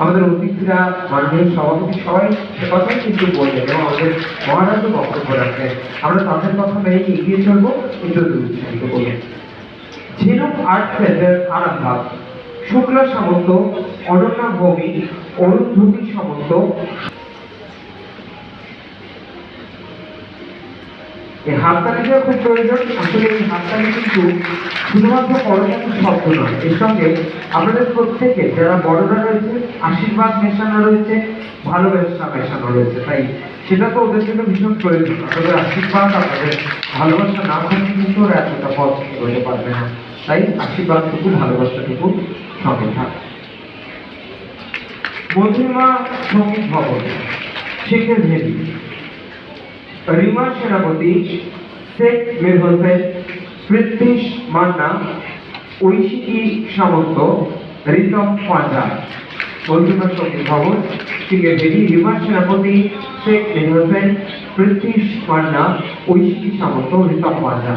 আমাদের অতিথিরা, মাননীয় সভাপতি সবাই সে কথাই কিন্তু বললেন এবং আমাদের মহারাজ বক্তব্য রাখলেন। আমরা তাদের কথা মেনে এগিয়ে চলবো, কিন্তু উৎসাহিত করবো। ঝিনুক আর্ট সেন্টার আরামবাগ, শুক্লা সামন্ত, অনন্যা ভৌমিক, অরুন্ধতী সামন্ত। এই হাততালিটা খুব প্রয়োজন। আসলে এই হাততালি কিন্তু শুধুমাত্র করতালি শব্দ নয়, এর সঙ্গে আপনাদের প্রত্যেকে যারা বড়রা রয়েছে আশীর্বাদ মেশানো রয়েছে, ভালোবাসা মেশানো রয়েছে। তাই সেটা তো ওদের জন্য ভীষণ প্রয়োজন। আপনাদের আশীর্বাদ, আপনাদের ভালোবাসা না থাকলে কিন্তু ওরা এতটা পথ এগোতে পারবে না। তাই আশীর্বাদটুকু, ভালোবাসাটুকু সঙ্গে থাক। মধুরিমা সঙ্গীত ভবন, শেখের ভেদি, রিমা সেনাপতি, শেখ মীর হোসেন, পৃথ্বীশ মান্না, ঐশিকী সামন্ত, রিতম পাঁজা। মধুরিমা সঙ্গীত ভবন, শেখের ভেদি, রিমা সেনাপতি, শেখ মীর হোসেন, পৃথ্বীশ মান্না, ঐশিকী সামন্ত, রিতম পাঁজা।